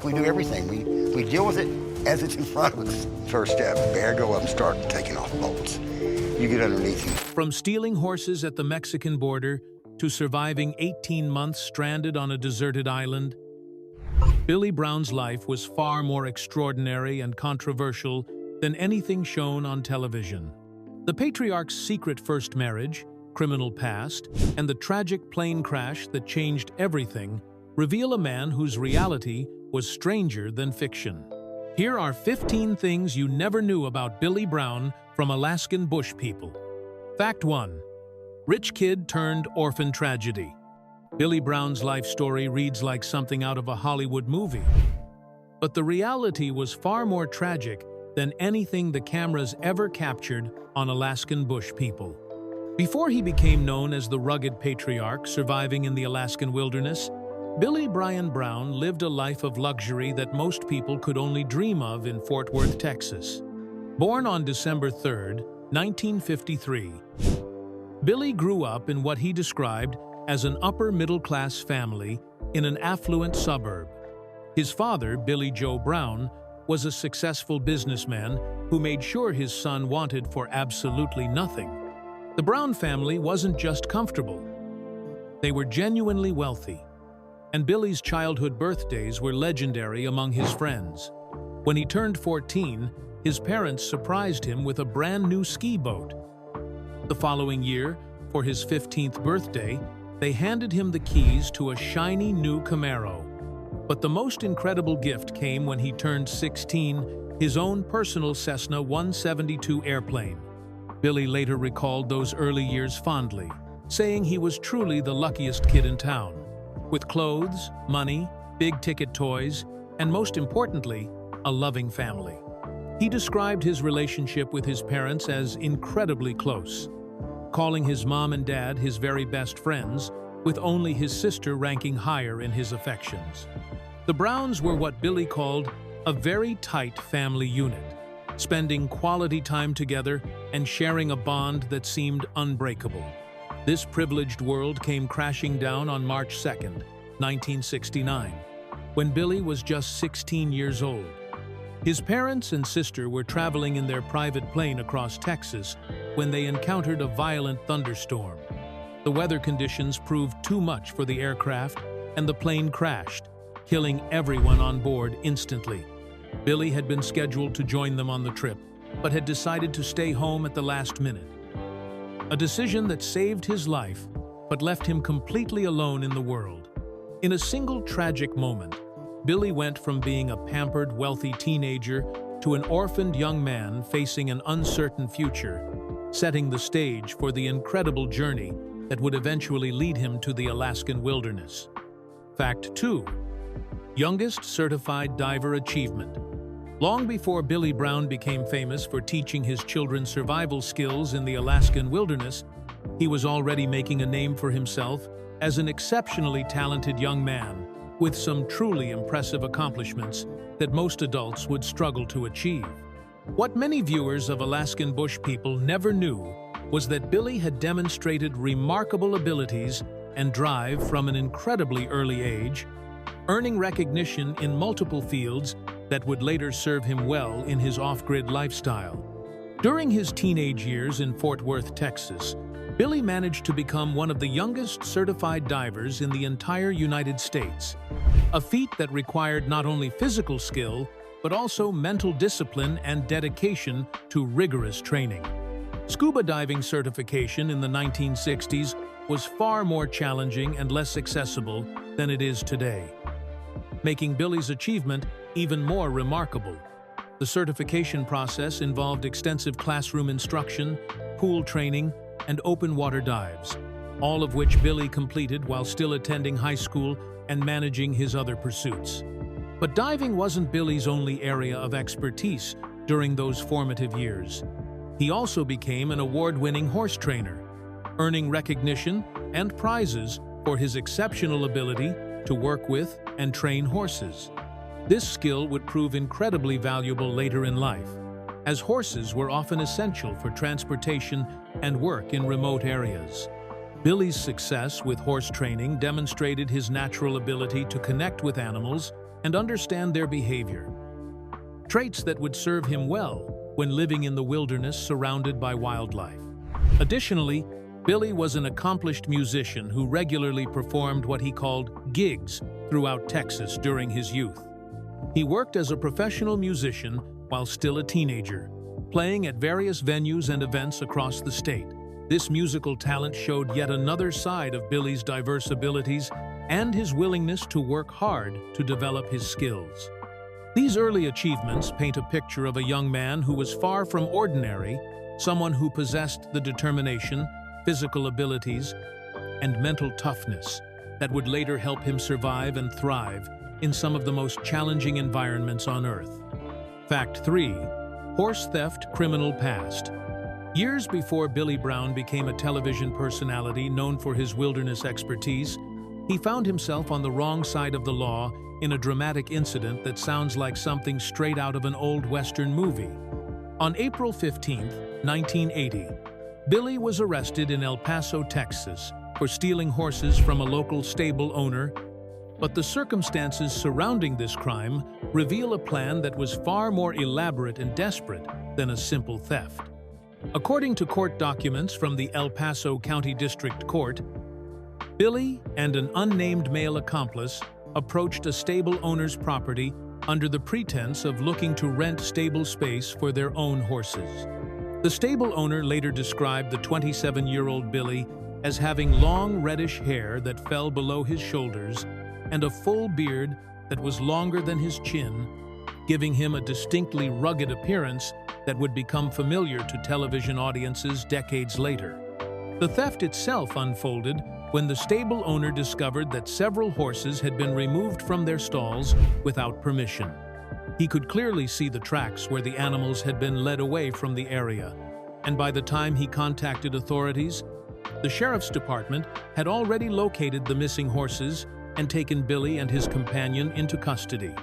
We do everything. We deal with it as it's in front of us. First step, bear, go up and start taking off bolts. You get underneath him. From stealing horses at the Mexican border to surviving 18 months stranded on a deserted island, Billy Brown's life was far more extraordinary and controversial than anything shown on television. The patriarch's secret first marriage, criminal past, and the tragic plane crash that changed everything reveal a man whose reality was stranger than fiction. Here are 15 things you never knew about Billy Brown from Alaskan Bush People. Fact 1. Rich kid turned orphan tragedy. Billy Brown's life story reads like something out of a Hollywood movie. But the reality was far more tragic than anything the cameras ever captured on Alaskan Bush People. Before he became known as the rugged patriarch surviving in the Alaskan wilderness, Billy Brian Brown lived a life of luxury that most people could only dream of in Fort Worth, Texas. Born on December 3, 1953, Billy grew up in what he described as an upper-middle-class family in an affluent suburb. His father, Billy Joe Brown, was a successful businessman who made sure his son wanted for absolutely nothing. The Brown family wasn't just comfortable. They were genuinely wealthy. And Billy's childhood birthdays were legendary among his friends. When he turned 14, his parents surprised him with a brand new ski boat. The following year, for his 15th birthday, they handed him the keys to a shiny new Camaro. But the most incredible gift came when he turned 16, his own personal Cessna 172 airplane. Billy later recalled those early years fondly, saying he was truly the luckiest kid in town. With clothes, money, big-ticket toys, and most importantly, a loving family. He described his relationship with his parents as incredibly close, calling his mom and dad his very best friends, with only his sister ranking higher in his affections. The Browns were what Billy called a very tight family unit, spending quality time together and sharing a bond that seemed unbreakable. This privileged world came crashing down on March 2, 1969, when Billy was just 16 years old. His parents and sister were traveling in their private plane across Texas when they encountered a violent thunderstorm. The weather conditions proved too much for the aircraft, and the plane crashed, killing everyone on board instantly. Billy had been scheduled to join them on the trip, but had decided to stay home at the last minute. A decision that saved his life, but left him completely alone in the world. In a single tragic moment, Billy went from being a pampered, wealthy teenager to an orphaned young man facing an uncertain future, setting the stage for the incredible journey that would eventually lead him to the Alaskan wilderness. Fact 2. Youngest certified diver achievement. Long before Billy Brown became famous for teaching his children survival skills in the Alaskan wilderness, he was already making a name for himself as an exceptionally talented young man with some truly impressive accomplishments that most adults would struggle to achieve. What many viewers of Alaskan Bush People never knew was that Billy had demonstrated remarkable abilities and drive from an incredibly early age, earning recognition in multiple fields that would later serve him well in his off-grid lifestyle. During his teenage years in Fort Worth, Texas, Billy managed to become one of the youngest certified divers in the entire United States, a feat that required not only physical skill, but also mental discipline and dedication to rigorous training. Scuba diving certification in the 1960s was far more challenging and less accessible than it is today, making Billy's achievement even more remarkable. The certification process involved extensive classroom instruction, pool training, and open water dives, all of which Billy completed while still attending high school and managing his other pursuits. But diving wasn't Billy's only area of expertise during those formative years. He also became an award-winning horse trainer, earning recognition and prizes for his exceptional ability to work with and train horses. This skill would prove incredibly valuable later in life, as horses were often essential for transportation and work in remote areas. Billy's success with horse training demonstrated his natural ability to connect with animals and understand their behavior, traits that would serve him well when living in the wilderness surrounded by wildlife. Additionally, Billy was an accomplished musician who regularly performed what he called gigs throughout Texas during his youth. He worked as a professional musician while still a teenager, playing at various venues and events across the state. This musical talent showed yet another side of Billy's diverse abilities and his willingness to work hard to develop his skills. These early achievements paint a picture of a young man who was far from ordinary, someone who possessed the determination, physical abilities, and mental toughness that would later help him survive and thrive in some of the most challenging environments on Earth. Fact 3. Horse theft criminal past. Years before Billy Brown became a television personality known for his wilderness expertise, he found himself on the wrong side of the law in a dramatic incident that sounds like something straight out of an old Western movie. On April 15, 1980, Billy was arrested in El Paso, Texas, for stealing horses from a local stable owner, but the circumstances surrounding this crime reveal a plan that was far more elaborate and desperate than a simple theft. According to court documents from the El Paso County District Court, Billy and an unnamed male accomplice approached a stable owner's property under the pretense of looking to rent stable space for their own horses. The stable owner later described the 27-year-old Billy as having long reddish hair that fell below his shoulders and a full beard that was longer than his chin, giving him a distinctly rugged appearance that would become familiar to television audiences decades later. The theft itself unfolded when the stable owner discovered that several horses had been removed from their stalls without permission. He could clearly see the tracks where the animals had been led away from the area, and by the time he contacted authorities, the sheriff's department had already located the missing horses and taken Billy and his companion into custody.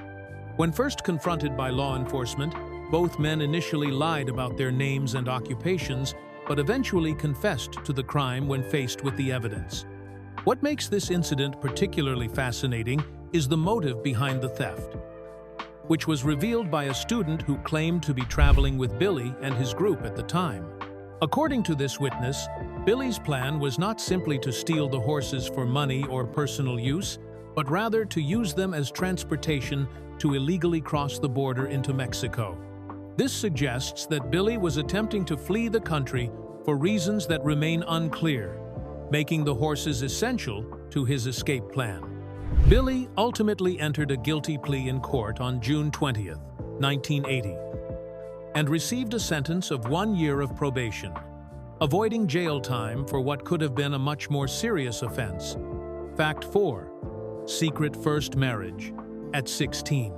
When first confronted by law enforcement, both men initially lied about their names and occupations, but eventually confessed to the crime when faced with the evidence. What makes this incident particularly fascinating is the motive behind the theft, which was revealed by a student who claimed to be traveling with Billy and his group at the time. According to this witness, Billy's plan was not simply to steal the horses for money or personal use, but rather to use them as transportation to illegally cross the border into Mexico. This suggests that Billy was attempting to flee the country for reasons that remain unclear, making the horses essential to his escape plan. Billy ultimately entered a guilty plea in court on June 20, 1980, and received a sentence of 1 year of probation, avoiding jail time for what could have been a much more serious offense. Fact 4. Secret first marriage at 16.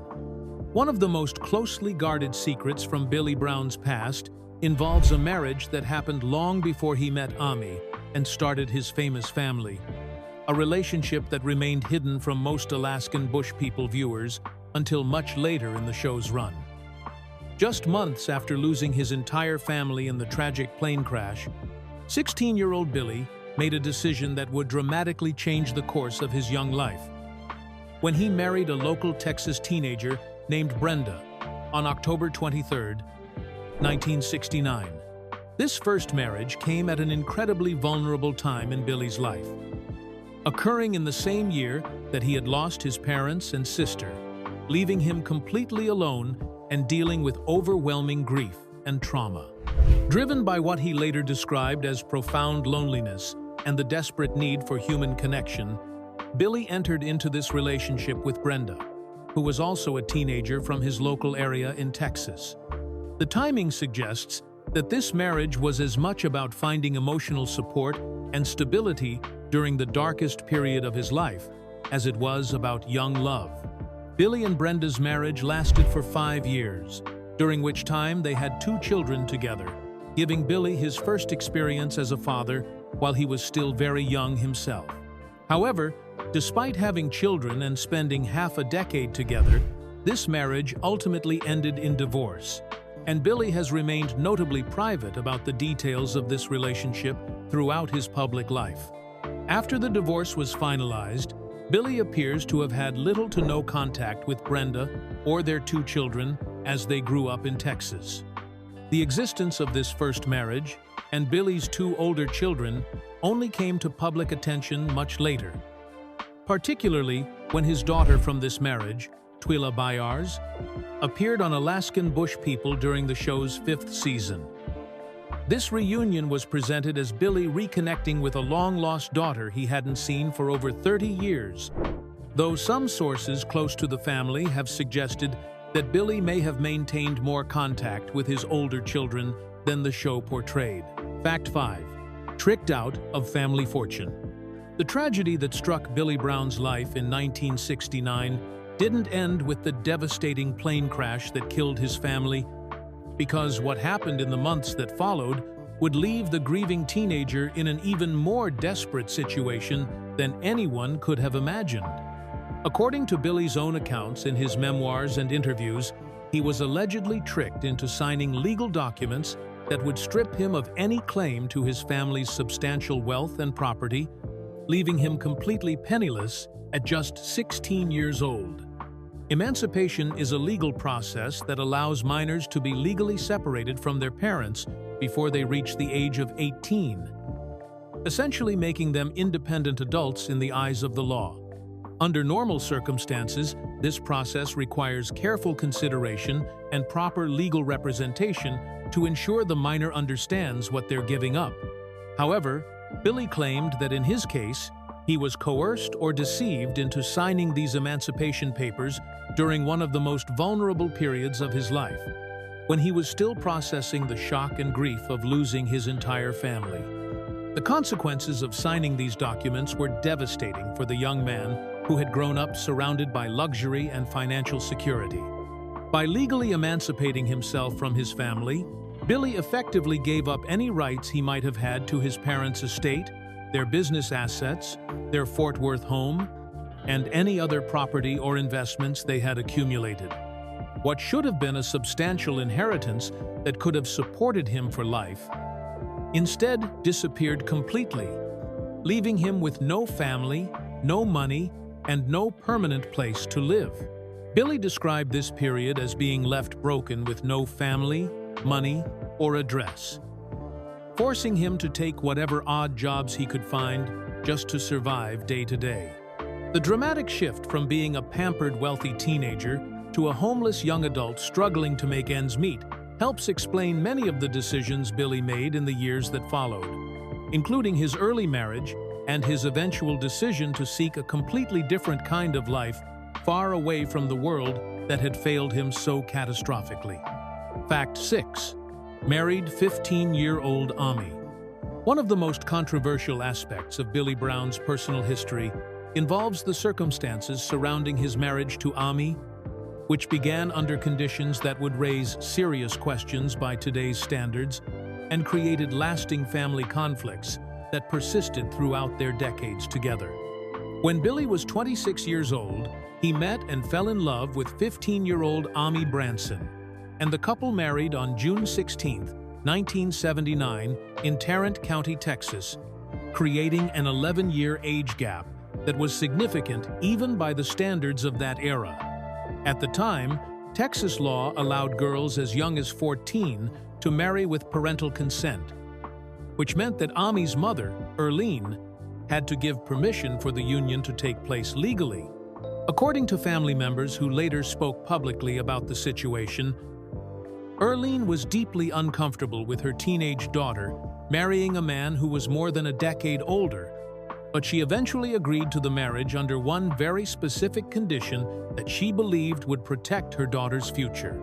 One of the most closely guarded secrets from Billy Brown's past involves a marriage that happened long before he met Ami and started his famous family, a relationship that remained hidden from most Alaskan Bush People viewers until much later in the show's run. Just months after losing his entire family in the tragic plane crash, 16-year-old Billy made a decision that would dramatically change the course of his young life. When he married a local Texas teenager named Brenda on October 23, 1969. This first marriage came at an incredibly vulnerable time in Billy's life, occurring in the same year that he had lost his parents and sister, leaving him completely alone and dealing with overwhelming grief and trauma. Driven by what he later described as profound loneliness and the desperate need for human connection, Billy entered into this relationship with Brenda, who was also a teenager from his local area in Texas. The timing suggests that this marriage was as much about finding emotional support and stability during the darkest period of his life as it was about young love. Billy and Brenda's marriage lasted for 5 years, during which time they had 2 children together, giving Billy his first experience as a father while he was still very young himself. However, despite having children and spending half a decade together, this marriage ultimately ended in divorce, and Billy has remained notably private about the details of this relationship throughout his public life. After the divorce was finalized, Billy appears to have had little to no contact with Brenda or their two children as they grew up in Texas. The existence of this first marriage and Billy's two older children only came to public attention much later, particularly when his daughter from this marriage, Twila Byars, appeared on Alaskan Bush People during the show's 5th season. This reunion was presented as Billy reconnecting with a long-lost daughter he hadn't seen for over 30 years, though some sources close to the family have suggested that Billy may have maintained more contact with his older children than the show portrayed. Fact 5. Tricked out of family fortune. The tragedy that struck Billy Brown's life in 1969 didn't end with the devastating plane crash that killed his family, because what happened in the months that followed would leave the grieving teenager in an even more desperate situation than anyone could have imagined. According to Billy's own accounts in his memoirs and interviews, he was allegedly tricked into signing legal documents that would strip him of any claim to his family's substantial wealth and property, leaving him completely penniless at just 16 years old. Emancipation is a legal process that allows minors to be legally separated from their parents before they reach the age of 18, essentially making them independent adults in the eyes of the law. Under normal circumstances, this process requires careful consideration and proper legal representation to ensure the minor understands what they're giving up. However, Billy claimed that in his case, he was coerced or deceived into signing these emancipation papers during one of the most vulnerable periods of his life, when he was still processing the shock and grief of losing his entire family. The consequences of signing these documents were devastating for the young man who had grown up surrounded by luxury and financial security. By legally emancipating himself from his family, Billy effectively gave up any rights he might have had to his parents' estate, their business assets, their Fort Worth home, and any other property or investments they had accumulated. What should have been a substantial inheritance that could have supported him for life, instead disappeared completely, leaving him with no family, no money, and no permanent place to live. Billy described this period as being left broken with no family, money, or address, forcing him to take whatever odd jobs he could find just to survive day to day. The dramatic shift from being a pampered, wealthy teenager to a homeless young adult struggling to make ends meet helps explain many of the decisions Billy made in the years that followed, including his early marriage and his eventual decision to seek a completely different kind of life far away from the world that had failed him so catastrophically. Fact 6. Married 15-year-old Ami. One of the most controversial aspects of Billy Brown's personal history involves the circumstances surrounding his marriage to Ami, which began under conditions that would raise serious questions by today's standards and created lasting family conflicts that persisted throughout their decades together. When Billy was 26 years old, he met and fell in love with 15-year-old Ami Branson, and the couple married on June 16, 1979, in Tarrant County, Texas, creating an 11-year age gap that was significant even by the standards of that era. At the time, Texas law allowed girls as young as 14 to marry with parental consent, which meant that Ami's mother, Erlene, had to give permission for the union to take place legally. According to family members who later spoke publicly about the situation, Erlene was deeply uncomfortable with her teenage daughter marrying a man who was more than a decade older, but she eventually agreed to the marriage under one very specific condition that she believed would protect her daughter's future.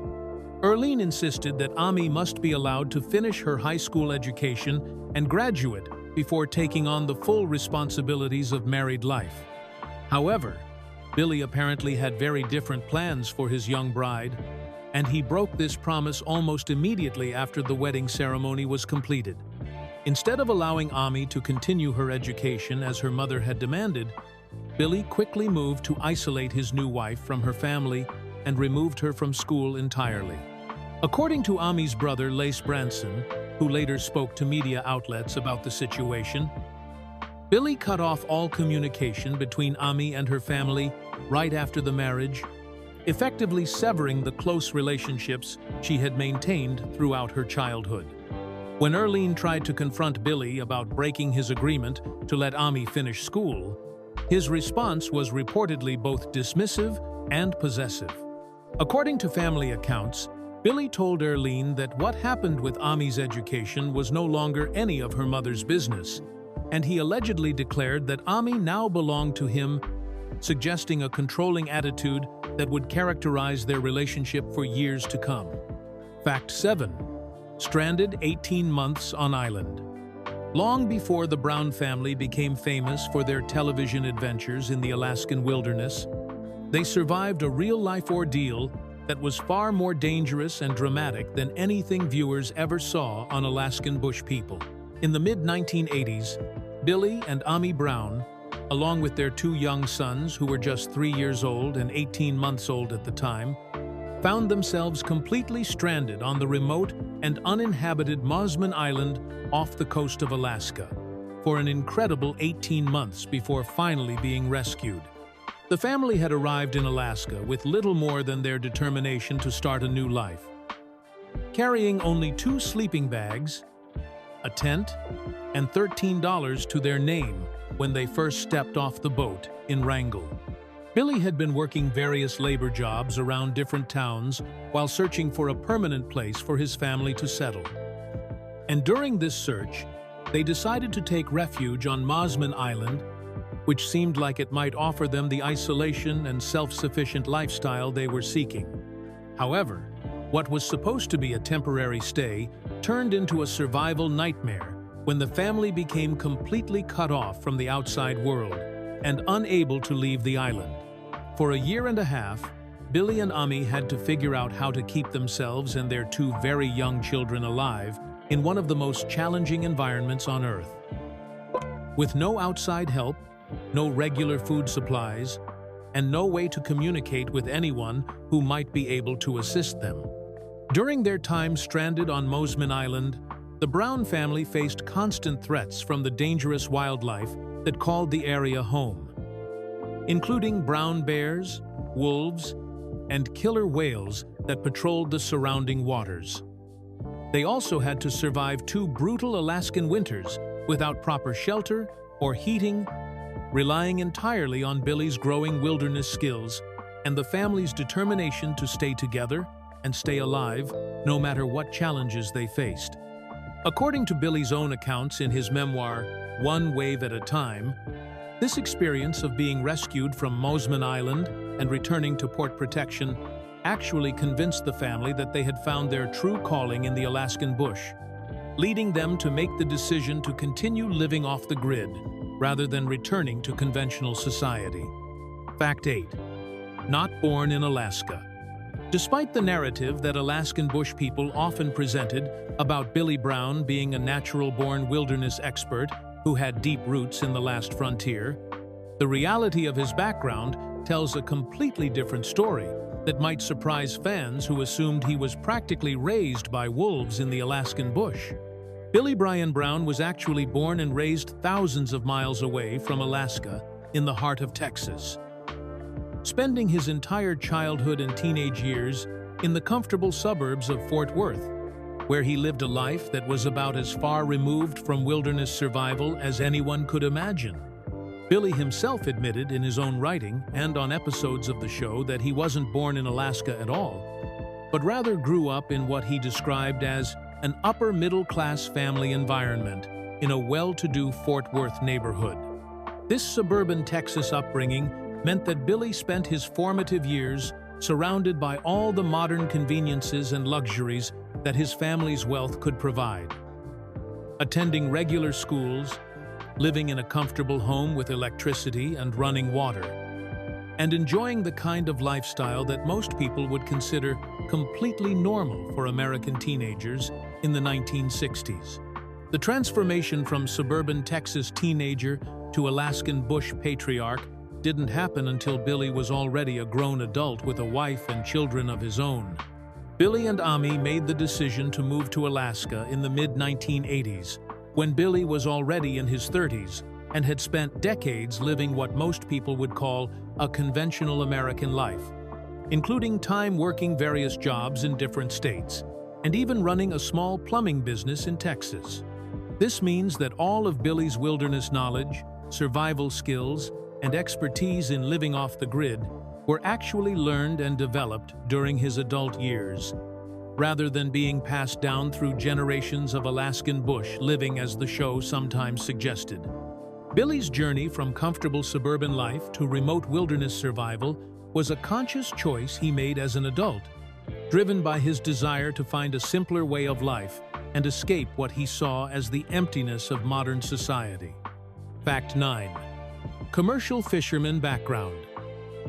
Erlene insisted that Ami must be allowed to finish her high school education and graduate before taking on the full responsibilities of married life. However, Billy apparently had very different plans for his young bride, and he broke this promise almost immediately after the wedding ceremony was completed. Instead of allowing Ami to continue her education as her mother had demanded, Billy quickly moved to isolate his new wife from her family and removed her from school entirely. According to Ami's brother, Lace Branson, who later spoke to media outlets about the situation, Billy cut off all communication between Ami and her family right after the marriage, effectively severing the close relationships she had maintained throughout her childhood. When Earlene tried to confront Billy about breaking his agreement to let Ami finish school, his response was reportedly both dismissive and possessive. According to family accounts, Billy told Earlene that what happened with Ami's education was no longer any of her mother's business, and he allegedly declared that Ami now belonged to him, suggesting a controlling attitude that would characterize their relationship for years to come. Fact 7. Stranded 18 months on island. Long before the Brown family became famous for their television adventures in the Alaskan wilderness, they survived a real-life ordeal that was far more dangerous and dramatic than anything viewers ever saw on Alaskan Bush People. In the mid-1980s, Billy and Ami Brown, along with their 2 young sons who were just 3 years old and 18 months old at the time, found themselves completely stranded on the remote and uninhabited Mosman Island off the coast of Alaska for an incredible 18 months before finally being rescued. The family had arrived in Alaska with little more than their determination to start a new life. Carrying only 2 sleeping bags, a tent, and $13 to their name when they first stepped off the boat in Wrangell. Billy had been working various labor jobs around different towns while searching for a permanent place for his family to settle. And during this search, they decided to take refuge on Mosman Island, which seemed like it might offer them the isolation and self-sufficient lifestyle they were seeking. However, what was supposed to be a temporary stay turned into a survival nightmare when the family became completely cut off from the outside world and unable to leave the island. For a year and a half, Billy and Ami had to figure out how to keep themselves and their 2 very young children alive in one of the most challenging environments on Earth. With no outside help, no regular food supplies, and no way to communicate with anyone who might be able to assist them. During their time stranded on Mosman Island, the Brown family faced constant threats from the dangerous wildlife that called the area home, including brown bears, wolves, and killer whales that patrolled the surrounding waters. They also had to survive 2 brutal Alaskan winters without proper shelter or heating, relying entirely on Billy's growing wilderness skills and the family's determination to stay together and stay alive no matter what challenges they faced. According to Billy's own accounts in his memoir, One Wave at a Time, this experience of being rescued from Mosman Island and returning to port protection actually convinced the family that they had found their true calling in the Alaskan bush, leading them to make the decision to continue living off the grid rather than returning to conventional society. Fact 8. Not born in Alaska. Despite the narrative that Alaskan Bush People often presented about Billy Brown being a natural-born wilderness expert who had deep roots in the last frontier, the reality of his background tells a completely different story that might surprise fans who assumed he was practically raised by wolves in the Alaskan bush. Billy Brian Brown was actually born and raised thousands of miles away from Alaska in the heart of Texas, spending his entire childhood and teenage years in the comfortable suburbs of Fort Worth, where he lived a life that was about as far removed from wilderness survival as anyone could imagine. Billy himself admitted in his own writing and on episodes of the show that he wasn't born in Alaska at all, but rather grew up in what he described as an upper-middle-class family environment in a well-to-do Fort Worth neighborhood. This suburban Texas upbringing meant that Billy spent his formative years surrounded by all the modern conveniences and luxuries that his family's wealth could provide. Attending regular schools, living in a comfortable home with electricity and running water, and enjoying the kind of lifestyle that most people would consider completely normal for American teenagers in the 1960s. The transformation from suburban Texas teenager to Alaskan bush patriarch didn't happen until Billy was already a grown adult with a wife and children of his own. Billy and Ami made the decision to move to Alaska in the mid-1980s, when Billy was already in his 30s, and had spent decades living what most people would call a conventional American life, including time working various jobs in different states, and even running a small plumbing business in Texas. This means that all of Billy's wilderness knowledge, survival skills, and expertise in living off the grid were actually learned and developed during his adult years, rather than being passed down through generations of Alaskan bush living as the show sometimes suggested. Billy's journey from comfortable suburban life to remote wilderness survival was a conscious choice he made as an adult, driven by his desire to find a simpler way of life and escape what he saw as the emptiness of modern society. Fact 9. Commercial fisherman background.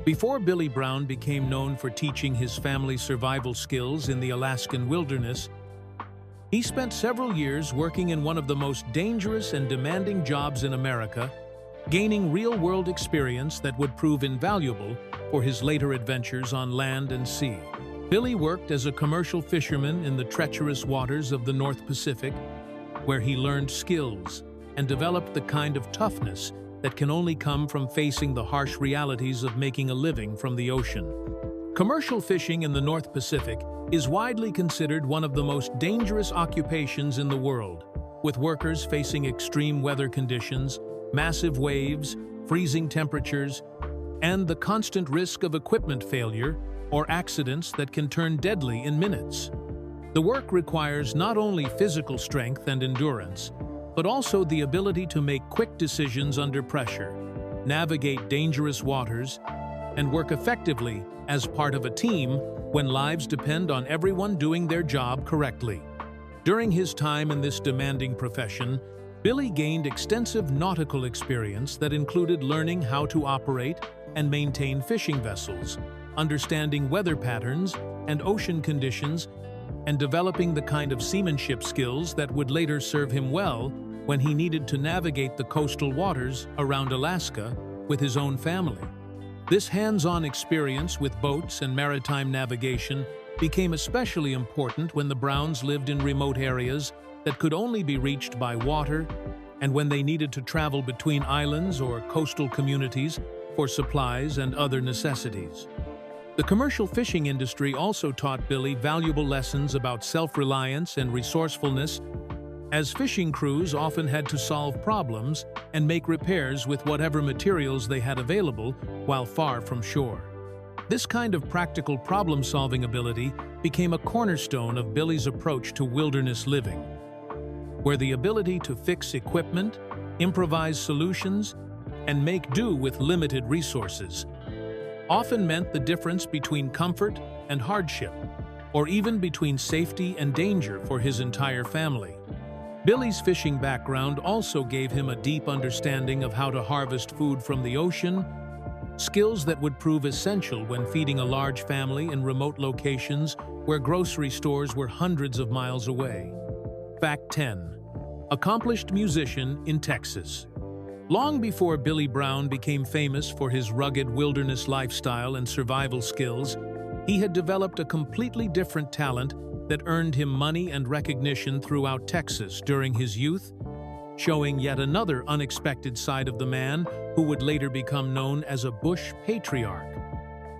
Before Billy Brown became known for teaching his family survival skills in the Alaskan wilderness, he spent several years working in one of the most dangerous and demanding jobs in America, gaining real-world experience that would prove invaluable for his later adventures on land and sea. Billy worked as a commercial fisherman in the treacherous waters of the North Pacific, where he learned skills and developed the kind of toughness that can only come from facing the harsh realities of making a living from the ocean. Commercial fishing in the North Pacific is widely considered one of the most dangerous occupations in the world, with workers facing extreme weather conditions, massive waves, freezing temperatures, and the constant risk of equipment failure or accidents that can turn deadly in minutes. The work requires not only physical strength and endurance, but also the ability to make quick decisions under pressure, navigate dangerous waters, and work effectively as part of a team when lives depend on everyone doing their job correctly. During his time in this demanding profession, Billy gained extensive nautical experience that included learning how to operate and maintain fishing vessels, understanding weather patterns and ocean conditions, and developing the kind of seamanship skills that would later serve him well when he needed to navigate the coastal waters around Alaska with his own family. This hands-on experience with boats and maritime navigation became especially important when the Browns lived in remote areas that could only be reached by water, and when they needed to travel between islands or coastal communities for supplies and other necessities. The commercial fishing industry also taught Billy valuable lessons about self-reliance and resourcefulness, as fishing crews often had to solve problems and make repairs with whatever materials they had available while far from shore. This kind of practical problem-solving ability became a cornerstone of Billy's approach to wilderness living, where the ability to fix equipment, improvise solutions, and make do with limited resources often meant the difference between comfort and hardship, or even between safety and danger for his entire family. Billy's fishing background also gave him a deep understanding of how to harvest food from the ocean, skills that would prove essential when feeding a large family in remote locations where grocery stores were hundreds of miles away. Fact 10. Accomplished musician in Texas. Long before Billy Brown became famous for his rugged wilderness lifestyle and survival skills, he had developed a completely different talent that earned him money and recognition throughout Texas during his youth, showing yet another unexpected side of the man who would later become known as a bush patriarch.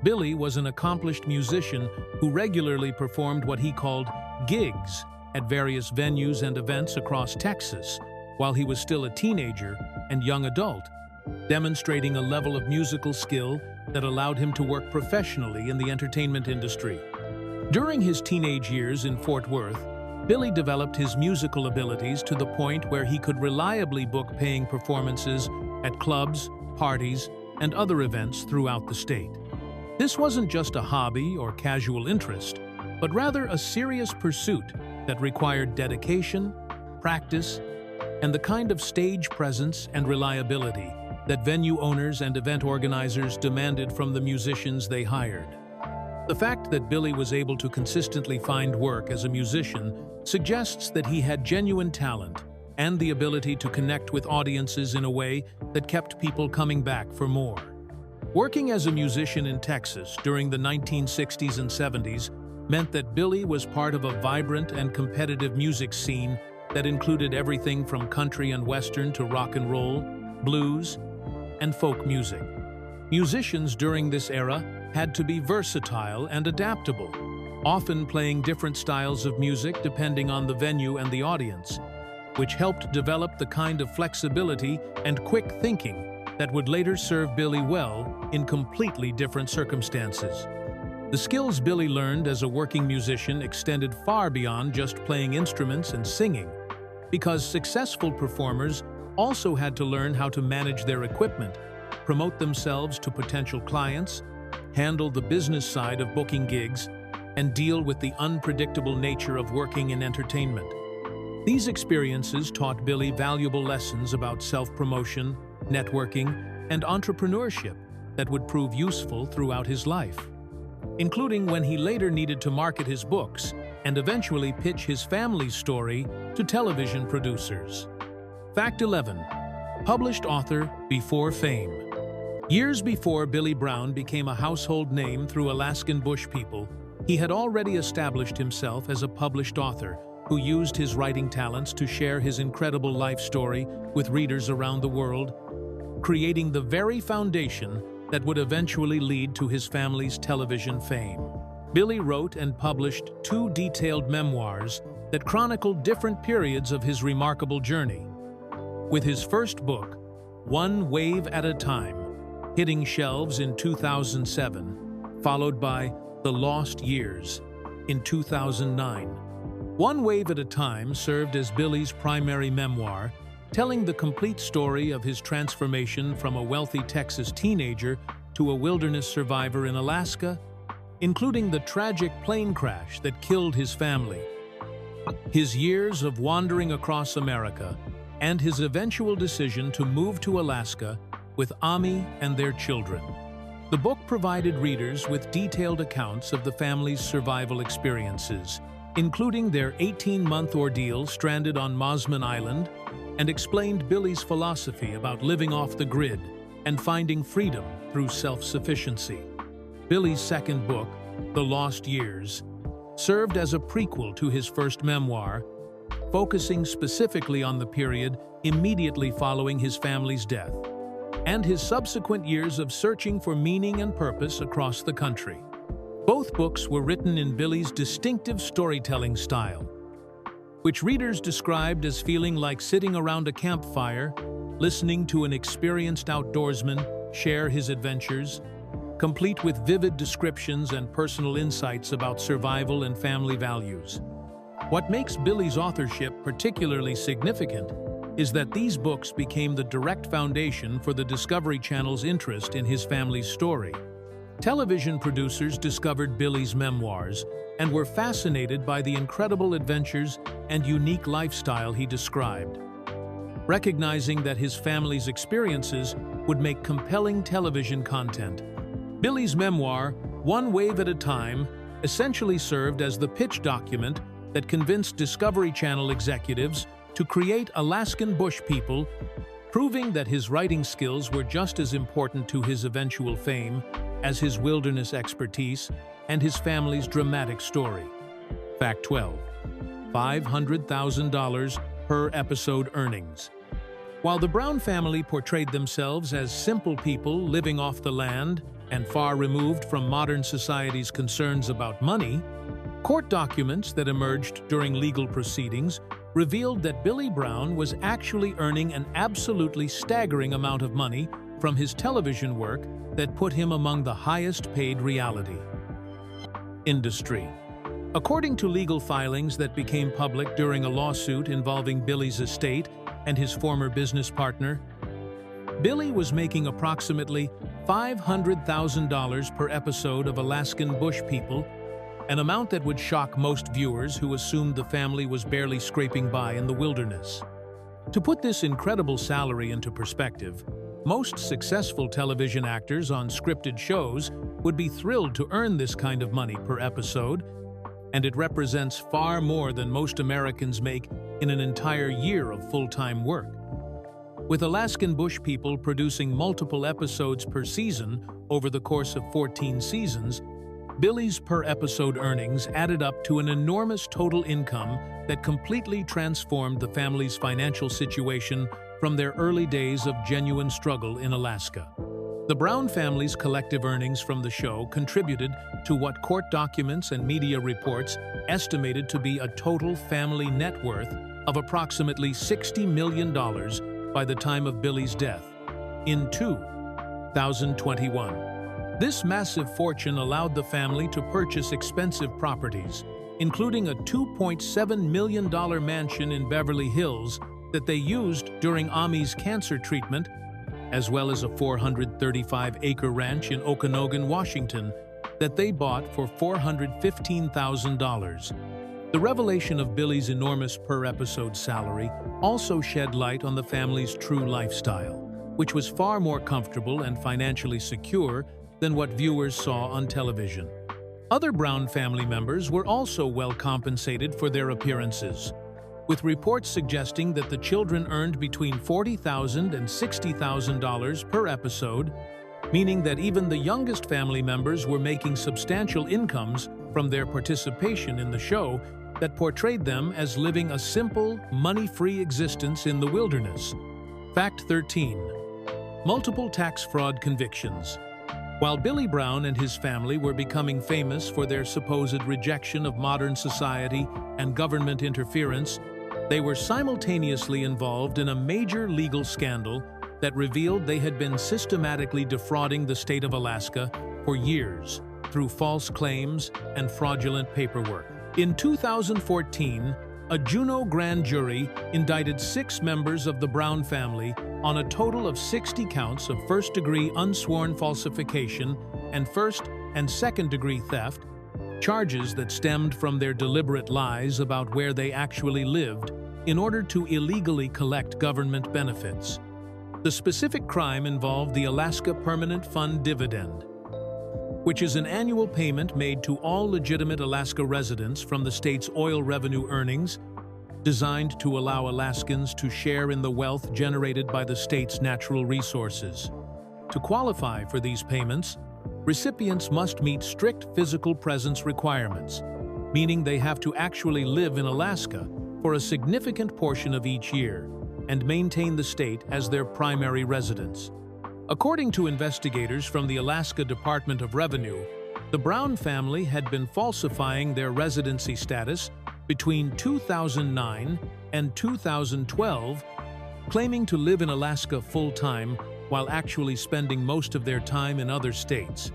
Billy was an accomplished musician who regularly performed what he called gigs at various venues and events across Texas while he was still a teenager and young adult, demonstrating a level of musical skill that allowed him to work professionally in the entertainment industry. During his teenage years in Fort Worth, Billy developed his musical abilities to the point where he could reliably book paying performances at clubs, parties, and other events throughout the state. This wasn't just a hobby or casual interest, but rather a serious pursuit that required dedication, practice, and the kind of stage presence and reliability that venue owners and event organizers demanded from the musicians they hired. The fact that Billy was able to consistently find work as a musician suggests that he had genuine talent and the ability to connect with audiences in a way that kept people coming back for more. Working as a musician in Texas during the 1960s and 70s meant that Billy was part of a vibrant and competitive music scene that included everything from country and western to rock and roll, blues, and folk music. Musicians during this era had to be versatile and adaptable, often playing different styles of music depending on the venue and the audience, which helped develop the kind of flexibility and quick thinking that would later serve Billy well in completely different circumstances. The skills Billy learned as a working musician extended far beyond just playing instruments and singing, because successful performers also had to learn how to manage their equipment, promote themselves to potential clients, handle the business side of booking gigs, and deal with the unpredictable nature of working in entertainment. These experiences taught Billy valuable lessons about self-promotion, networking, and entrepreneurship that would prove useful throughout his life, including when he later needed to market his books and eventually pitch his family's story to television producers. Fact 11. Published author before fame. Years before Billy Brown became a household name through Alaskan Bush People, he had already established himself as a published author who used his writing talents to share his incredible life story with readers around the world, creating the very foundation that would eventually lead to his family's television fame. Billy wrote and published 2 detailed memoirs that chronicled different periods of his remarkable journey. With his first book, One Wave at a Time, hitting shelves in 2007, followed by The Lost Years in 2009. One Wave at a Time served as Billy's primary memoir, telling the complete story of his transformation from a wealthy Texas teenager to a wilderness survivor in Alaska, including the tragic plane crash that killed his family, his years of wandering across America, and his eventual decision to move to Alaska with Ami and their children. The book provided readers with detailed accounts of the family's survival experiences, including their 18-month ordeal stranded on Mosman Island, and explained Billy's philosophy about living off the grid and finding freedom through self-sufficiency. Billy's second book, The Lost Years, served as a prequel to his first memoir, focusing specifically on the period immediately following his family's death, and his subsequent years of searching for meaning and purpose across the country. Both books were written in Billy's distinctive storytelling style, which readers described as feeling like sitting around a campfire, listening to an experienced outdoorsman share his adventures, complete with vivid descriptions and personal insights about survival and family values. What makes Billy's authorship particularly significant is that these books became the direct foundation for the Discovery Channel's interest in his family's story. Television producers discovered Billy's memoirs and were fascinated by the incredible adventures and unique lifestyle he described. Recognizing that his family's experiences would make compelling television content, Billy's memoir, One Wave at a Time, essentially served as the pitch document that convinced Discovery Channel executives to create Alaskan Bush People, proving that his writing skills were just as important to his eventual fame as his wilderness expertise and his family's dramatic story. Fact 12. $500,000 per episode earnings. While the Brown family portrayed themselves as simple people living off the land and far removed from modern society's concerns about money, court documents that emerged during legal proceedings revealed that Billy Brown was actually earning an absolutely staggering amount of money from his television work that put him among the highest-paid reality industry. According to legal filings that became public during a lawsuit involving Billy's estate and his former business partner, Billy was making approximately $500,000 per episode of Alaskan Bush People, an amount that would shock most viewers who assumed the family was barely scraping by in the wilderness. To put this incredible salary into perspective, most successful television actors on scripted shows would be thrilled to earn this kind of money per episode, and it represents far more than most Americans make in an entire year of full-time work. With Alaskan Bush People producing multiple episodes per season over the course of 14 seasons, Billy's per-episode earnings added up to an enormous total income that completely transformed the family's financial situation from their early days of genuine struggle in Alaska. The Brown family's collective earnings from the show contributed to what court documents and media reports estimated to be a total family net worth of approximately $60 million by the time of Billy's death in 2021. This massive fortune allowed the family to purchase expensive properties, including a $2.7 million mansion in Beverly Hills that they used during Ami's cancer treatment, as well as a 435-acre ranch in Okanogan, Washington, that they bought for $415,000. The revelation of Billy's enormous per-episode salary also shed light on the family's true lifestyle, which was far more comfortable and financially secure than what viewers saw on television. Other Brown family members were also well compensated for their appearances, with reports suggesting that the children earned between $40,000 and $60,000 per episode, meaning that even the youngest family members were making substantial incomes from their participation in the show that portrayed them as living a simple, money-free existence in the wilderness. Fact 13. Multiple tax fraud convictions. While Billy Brown and his family were becoming famous for their supposed rejection of modern society and government interference, they were simultaneously involved in a major legal scandal that revealed they had been systematically defrauding the state of Alaska for years through false claims and fraudulent paperwork. In 2014, a Juneau grand jury indicted 6 members of the Brown family on a total of 60 counts of first-degree unsworn falsification and first- and second-degree theft, charges that stemmed from their deliberate lies about where they actually lived in order to illegally collect government benefits. The specific crime involved the Alaska Permanent Fund Dividend, which is an annual payment made to all legitimate Alaska residents from the state's oil revenue earnings, designed to allow Alaskans to share in the wealth generated by the state's natural resources. To qualify for these payments, recipients must meet strict physical presence requirements, meaning they have to actually live in Alaska for a significant portion of each year and maintain the state as their primary residence. According to investigators from the Alaska Department of Revenue, the Brown family had been falsifying their residency status between 2009 and 2012, claiming to live in Alaska full-time while actually spending most of their time in other states.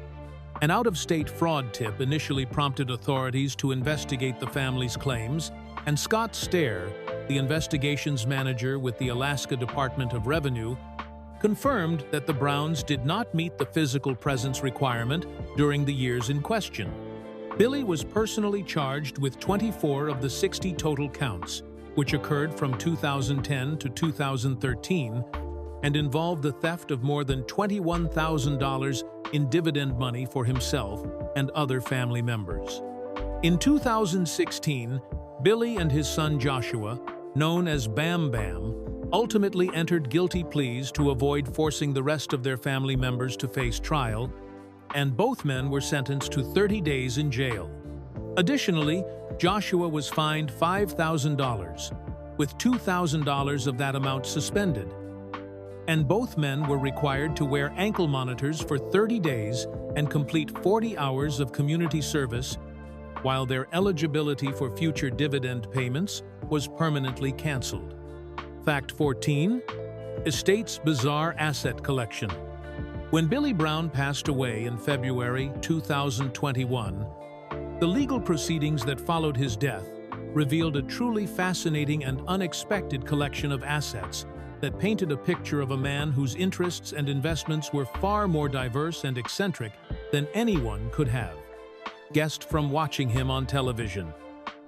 An out-of-state fraud tip initially prompted authorities to investigate the family's claims, and Scott Stair, the investigations manager with the Alaska Department of Revenue, confirmed that the Browns did not meet the physical presence requirement during the years in question. Billy was personally charged with 24 of the 60 total counts, which occurred from 2010 to 2013, and involved the theft of more than $21,000 in dividend money for himself and other family members. In 2016, Billy and his son Joshua, known as Bam Bam, ultimately entered guilty pleas to avoid forcing the rest of their family members to face trial, and both men were sentenced to 30 days in jail. Additionally, Joshua was fined $5,000, with $2,000 of that amount suspended, and both men were required to wear ankle monitors for 30 days and complete 40 hours of community service, while their eligibility for future dividend payments was permanently canceled. Fact 14. Estate's bizarre asset collection. When Billy Brown passed away in February 2021, the legal proceedings that followed his death revealed a truly fascinating and unexpected collection of assets that painted a picture of a man whose interests and investments were far more diverse and eccentric than anyone could have guessed from watching him on television.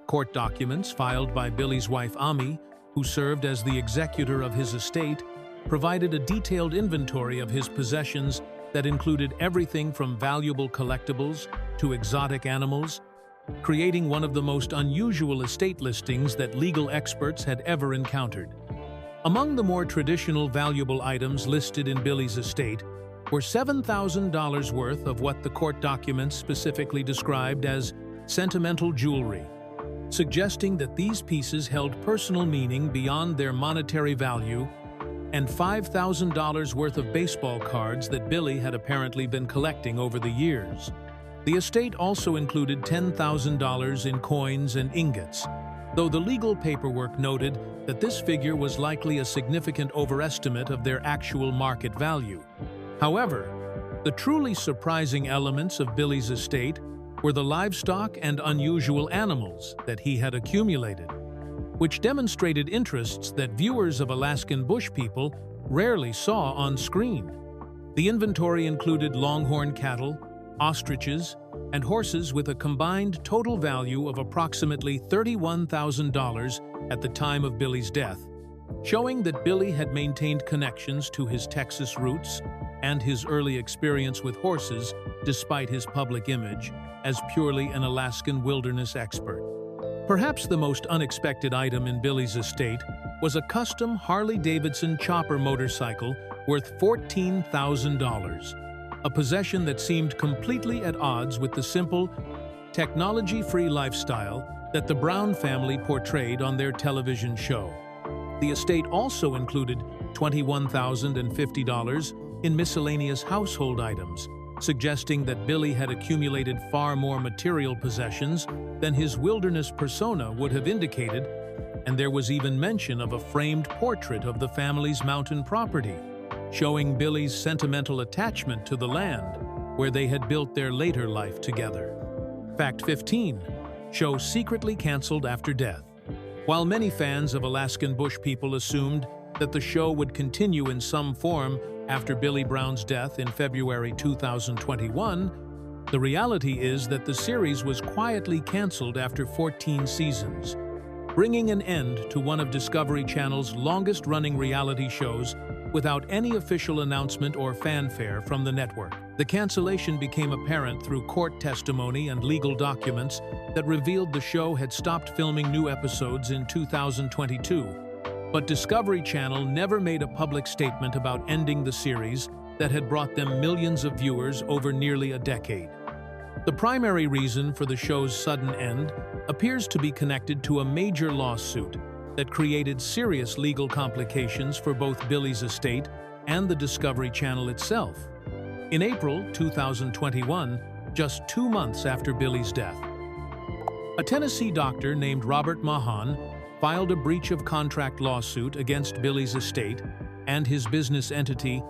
Court documents filed by Billy's wife Ami, who served as the executor of his estate, provided a detailed inventory of his possessions that included everything from valuable collectibles to exotic animals, creating one of the most unusual estate listings that legal experts had ever encountered. Among the more traditional valuable items listed in Billy's estate were $7,000 worth of what the court documents specifically described as sentimental jewelry, suggesting that these pieces held personal meaning beyond their monetary value, and $5,000 worth of baseball cards that Billy had apparently been collecting over the years. The estate also included $10,000 in coins and ingots, though the legal paperwork noted that this figure was likely a significant overestimate of their actual market value. However, the truly surprising elements of Billy's estate were the livestock and unusual animals that he had accumulated, which demonstrated interests that viewers of Alaskan Bush People rarely saw on screen. The inventory included longhorn cattle, ostriches, and horses with a combined total value of approximately $31,000 at the time of Billy's death, showing that Billy had maintained connections to his Texas roots and his early experience with horses despite his public image as purely an Alaskan wilderness expert. Perhaps the most unexpected item in Billy's estate was a custom Harley-Davidson chopper motorcycle worth $14,000, a possession that seemed completely at odds with the simple, technology-free lifestyle that the Brown family portrayed on their television show. The estate also included $21,050 in miscellaneous household items, suggesting that Billy had accumulated far more material possessions than his wilderness persona would have indicated, and there was even mention of a framed portrait of the family's mountain property, showing Billy's sentimental attachment to the land where they had built their later life together. Fact 15. Show secretly canceled after death. While many fans of Alaskan Bush People assumed that the show would continue in some form after Billy Brown's death in February 2021, the reality is that the series was quietly canceled after 14 seasons, bringing an end to one of Discovery Channel's longest-running reality shows without any official announcement or fanfare from the network. The cancellation became apparent through court testimony and legal documents that revealed the show had stopped filming new episodes in 2022. But Discovery Channel never made a public statement about ending the series that had brought them millions of viewers over nearly a decade. The primary reason for the show's sudden end appears to be connected to a major lawsuit that created serious legal complications for both Billy's estate and the Discovery Channel itself. In April 2021, just 2 months after Billy's death, a Tennessee doctor named Robert Mahan filed a breach of contract lawsuit against Billy's estate and his business entity,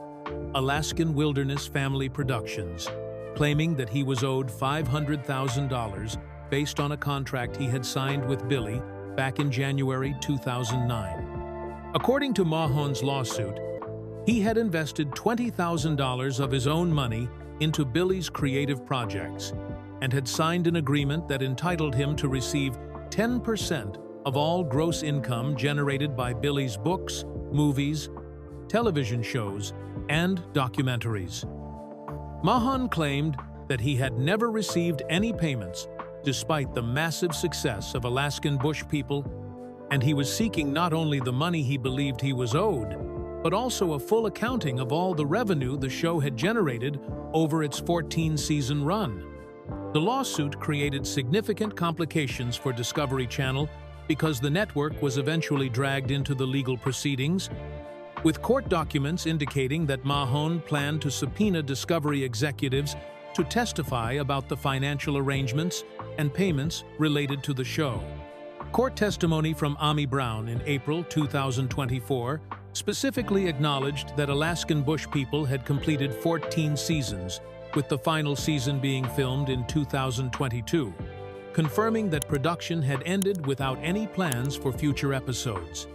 Alaskan Wilderness Family Productions, claiming that he was owed $500,000 based on a contract he had signed with Billy back in January 2009. According to Mahan's lawsuit, he had invested $20,000 of his own money into Billy's creative projects and had signed an agreement that entitled him to receive 10% of all gross income generated by Billy's books, movies, television shows, and documentaries. Mahan claimed that he had never received any payments despite the massive success of Alaskan Bush People, and he was seeking not only the money he believed he was owed, but also a full accounting of all the revenue the show had generated over its 14-season run. The lawsuit created significant complications for Discovery Channel because the network was eventually dragged into the legal proceedings, with court documents indicating that Mahan planned to subpoena Discovery executives to testify about the financial arrangements and payments related to the show. Court testimony from Ami Brown in April 2024 specifically acknowledged that Alaskan Bush People had completed 14 seasons, with the final season being filmed in 2022. Confirming that production had ended without any plans for future episodes.